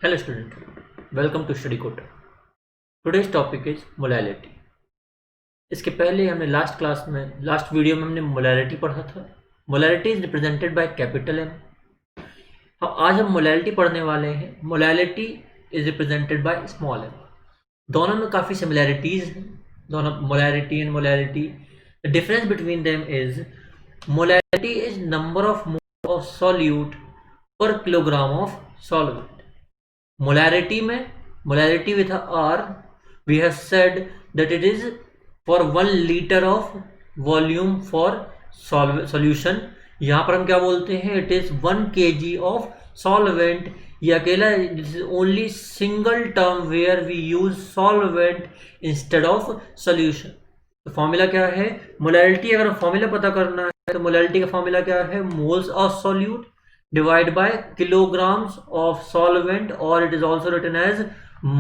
Hello student, welcome to Study Code. Today's topic is molality. इसके पहले हमने last video में हमने मोलैलिटी पढ़ा था. Molality is represented by capital M. आज हम मोलैलिटी पढ़ने वाले हैं. Molality is represented by small m. दोनों में काफ़ी सिमिलैरिटीज हैं, दोनों molality and molality. The difference between them is molality is number of mole of solute per kilogram of solvent. Molarity में molarity with R we have said that it is for 1 liter of volume for solution. यहाँ पर हम क्या बोलते हैं, it is 1 kg of solvent. ये अकेला, this is only single term where we use solvent instead of solution. तो formula क्या है मोलैलिटी? अगर फॉर्मूला पता करना है तो मोलैलिटी का फॉर्मूला क्या है, moles of solute divide bye kilograms of solvent, or it is also written as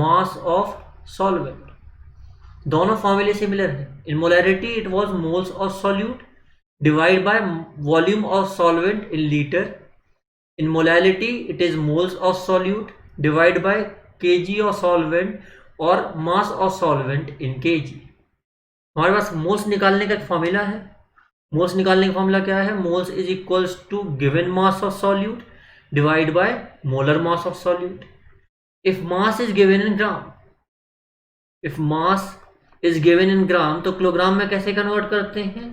mass of solvent. दोनों फॉर्मूले सिमिलर हैं. In molarity it was moles of solute divide by volume of solvent in litre. In molality it is moles of solute divide by KG of solvent और mass of solvent in KG. हमारे पास moles निकालने का formula है. Moles निकालने का formula क्या है, moles is equals to given mass of solute divide by molar mass of solute. If mass is given in gram, if mass is given in gram तो किलोग्राम में कैसे कन्वर्ट करते हैं?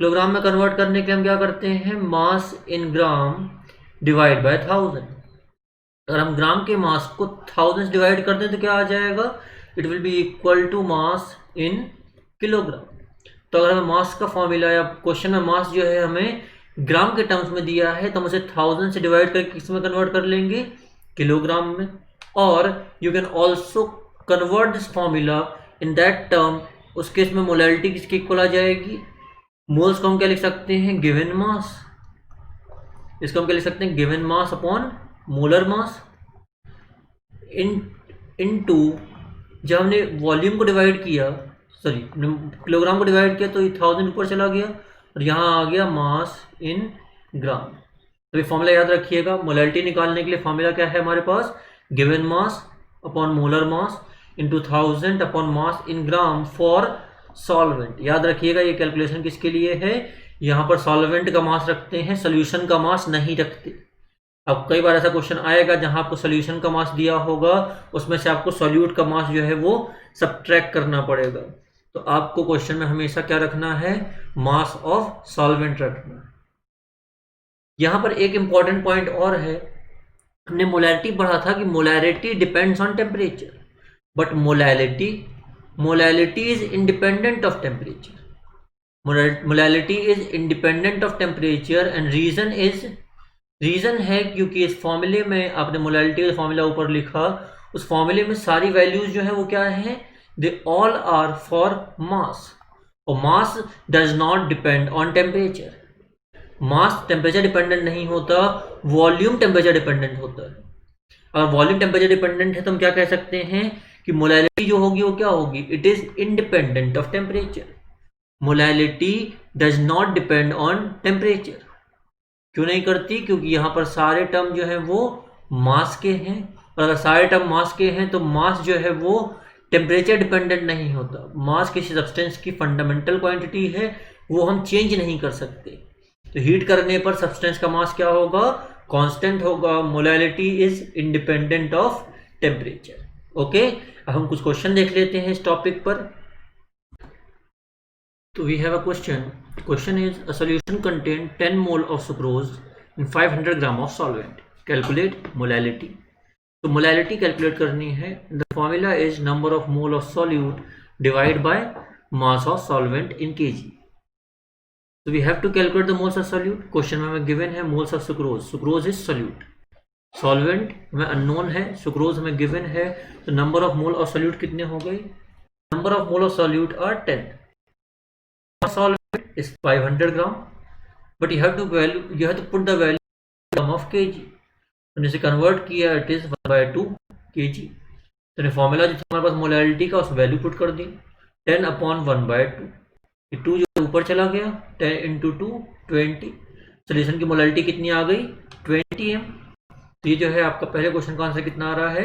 किलोग्राम में कन्वर्ट करने के लिए हम क्या करते हैं, मास इन ग्राम डिवाइड बाय 1000. अगर हम ग्राम के मास को 1000 से डिवाइड कर दें तो क्या आ जाएगा, it will be equal to mass in kilogram. तो अगर हमें मास का फॉर्मूला या क्वेश्चन में मास जो है हमें ग्राम के टर्म्स में दिया है तो हम उसे 1000 से डिवाइड करके किस में कन्वर्ट कर लेंगे, किलोग्राम में. और you can also convert this formula in that term. उस केस में मोलैलिटी किसके इक्वल आ जाएगी, मोल्स को हम क्या लिख सकते हैं, गिवन मास. इसको हम क्या लिख सकते हैं, given mass upon molar mass into. जब हमने वॉल्यूम को डिवाइड किया, सॉरी किलोग्राम को डिवाइड किया तो ये 1000 ऊपर चला गया और यहाँ आ गया मास इन ग्राम. तो ये फॉर्मूला याद रखिएगा. मोलैलिटी निकालने के लिए फॉर्मूला क्या है हमारे पास, given mass upon molar mass into 1000 upon mass in gram for solvent. याद रखिएगा ये कैलकुलेशन किसके लिए है, यहाँ पर सॉल्वेंट का मास रखते हैं, सोल्यूशन का मास नहीं रखते. अब कई बार ऐसा क्वेश्चन आएगा जहां आपको सोल्यूशन का मास दिया होगा, उसमें से आपको सॉल्यूट का मास जो है वो सब्ट्रैक्ट करना पड़ेगा. तो आपको क्वेश्चन में हमेशा क्या रखना है, मास ऑफ सॉल्वेंट रखना है. यहां पर एक इंपॉर्टेंट पॉइंट और है. हमने मोलैलिटी पढ़ा था कि molality depends on temperature, but molality is independent of temperature. Molality is independent of temperature and reason है क्योंकि इस फॉर्मूले में आपने मोलैलिटी का फॉर्मूला ऊपर लिखा, उस फॉर्मूले में सारी वैल्यूज जो है वो क्या है, they all are for mass. और mass does not depend on temperature. Mass temperature dependent नहीं होता, वॉल्यूम टेम्परेचर डिपेंडेंट होता है. अगर वॉल्यूम टेम्परेचर डिपेंडेंट है तो हम क्या कह सकते हैं कि मोलैलिटी जो होगी वो क्या होगी, it is independent of temperature. Molality does not depend on temperature. क्यों नहीं करती, क्योंकि यहाँ पर सारे टर्म जो है वो मास के हैं. और अगर सारे टर्म मास के हैं तो मास जो है वो टेम्परेचर डिपेंडेंट नहीं होता. मास किसी सब्सटेंस की फंडामेंटल क्वांटिटी है, वो हम चेंज नहीं कर सकते. तो हीट करने पर सब्सटेंस का मास क्या होगा, कांस्टेंट होगा. Molality is independent of temperature. Okay, अब हम कुछ क्वेश्चन देख लेते हैं इस टॉपिक पर. तो we have a question is a solution contain 10 mole of sucrose in 500 gram of solvent. Calculate molality. तो मोलैलिटी कैलकुलेट करनी है. The formula is number of mole of solute divide by mass of solvent in kg. तो we have to calculate the moles of solute. Question में हमें given है moles of sucrose. Sucrose is solute, solvent हमें unknown है, sucrose हमें given है. तो number of mole of solute कितने हो गए, number of mole of solute are 10. Solvent is 500 gram, but you have to put the value in term of kg. तो इसे कन्वर्ट किया, इट इज 1/2 kg. तो फॉर्मूला जो था हमारे पास मोलैलिटी का, उस वैल्यू पुट कर दी, 10 अपॉन 1/2. ये 2 जो ऊपर चला गया, 10 इंटू 2 20. सोल्यूशन की मोलैलिटी कितनी आ गई, 20 m. तो ये जो है आपका पहले क्वेश्चन का आंसर कितना आ रहा है,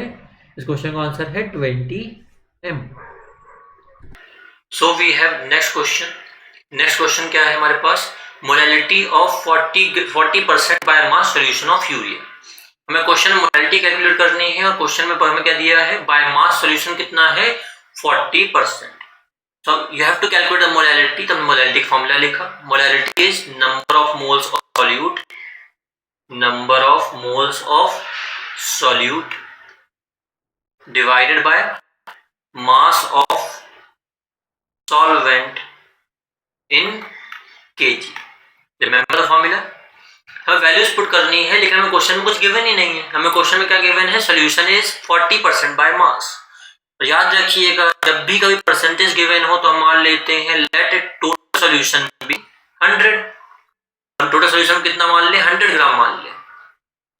इस क्वेश्चन का आंसर है 20m। So we have next question. Next question क्या है हमारे पास, molality of 40% by mass solution of urea. हमें क्वेश्चन में मोलैलिटी कैलकुलेट करनी है और क्वेश्चन में हमें क्या दिया है, बाय मास सॉल्यूशन कितना है 40%। So you have to calculate the molality। तो मोलैलिटी का फॉर्मूला लिखा, molality is number of moles of solute, number of moles of solute divided by mass of solvent in KG. Remember the formula. हमें values put करनी है, लेकिन हमें question में कुछ गिवन ही नहीं है। हमें क्वेश्चन में क्या गिवन है, सोल्यूशन इज 40% बाय मास। तो याद रखिएगा, जब भी कभी परसेंटेज गिवन हो तो हम मान लेते हैं let it total solution be 100। हम टोटल सोल्यूशन कितना मान ले, 100 ग्राम मान ले।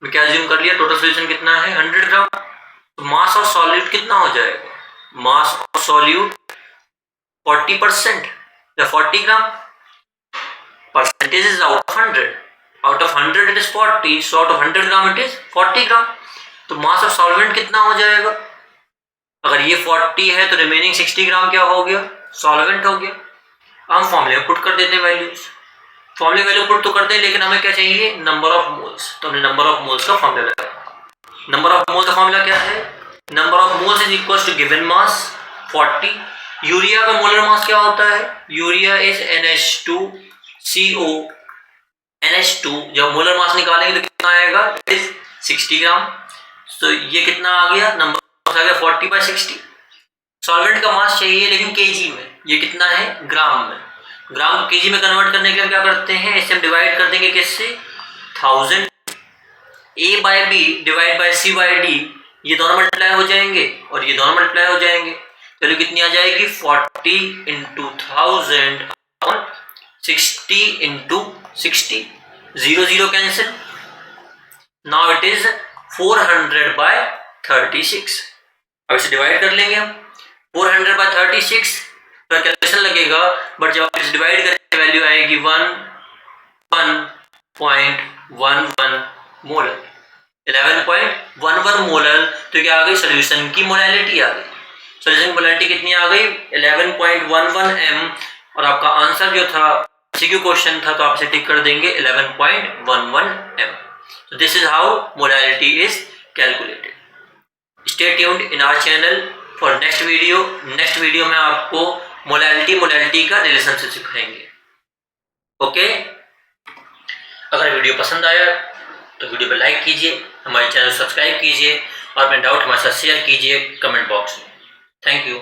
मैं क्या अज्यूम कर लिया, टोटल सोल्यूशन कितना है 100 ग्राम। तो मास ऑफ सॉल्यूट कितना हो जाएगा, मास ऑफ सॉल्यूट 40% या 40 gram. Percentage is out of 100, out of 100 it is 40, so out of 100 gram it is 40 gram. तो मास ऑफ सॉल्वेंट कितना हो जाएगा, अगर ये 40 है तो रिमेनिंग 60 ग्राम क्या हो गया, सॉल्वेंट हो गया। हम फॉर्मूले में पुट कर देते हैं वैल्यूज, फॉर्मूले वैल्यू पुट तो करते हैं, लेकिन हमें क्या चाहिए, नंबर ऑफ मोल्स। तो हमने नंबर ऑफ मोल्स का फॉर्मूला लगाया। नंबर ऑफ मोल्स का फॉर्मूला क्या है, number of moles is equal to given mass 40। Urea का मोलर मास क्या होता है, यूरिया इज NH2CO। NH2 जब मोलर मास निकालेंगे तो कितना आएगा, इट इज 60 ग्राम। तो ये कितना आ गया, नंबर आ गया 40/60। सॉल्वेंट का मास चाहिए लेकिन केजी में, ये कितना है, ग्राम में। ग्राम को केजी में कन्वर्ट करने के लिए क्या करते हैं, इसे हम डिवाइड कर देंगे किससे, 1000। A/B डिवाइड बाय C/D, ये दोनों मल्टीप्लाई हो जाएंगे और ये दोनों मल्टीप्लाई हो जाएंगे। चलो कितनी आ जाएगी, 40 × 1000 और 60 × 60, 0 0 कैंसिल। Now it is 400/36। अब इसे डिवाइड कर लेंगे हम, 400/36 का कैलकुलेशन लगेगा, बट जब आप इसे डिवाइड करेंगे वैल्यू आएगी 11.11 मोलर, 11.11 मोलर। तो क्या आ गई, सोल्यूशन की मोलैलिटी आ गई। सोल्यूशन की मोलैलिटी कितनी आ गई, 11.11 m। और आपका आंसर जो था सीक्यू क्वेश्चन था, तो आप इसे टिक कर देंगे 11.11 m। So this is how molality is calculated. Stay tuned in our channel for next video. Next video में आपको मोलैलिटी का रिलेशनशिप सिखाएंगे। ओके, अगर वीडियो पसंद आया तो वीडियो पर लाइक कीजिए, हमारे चैनल सब्सक्राइब कीजिए और अपने डाउट हमारे साथ शेयर कीजिए कमेंट बॉक्स में। Thank you.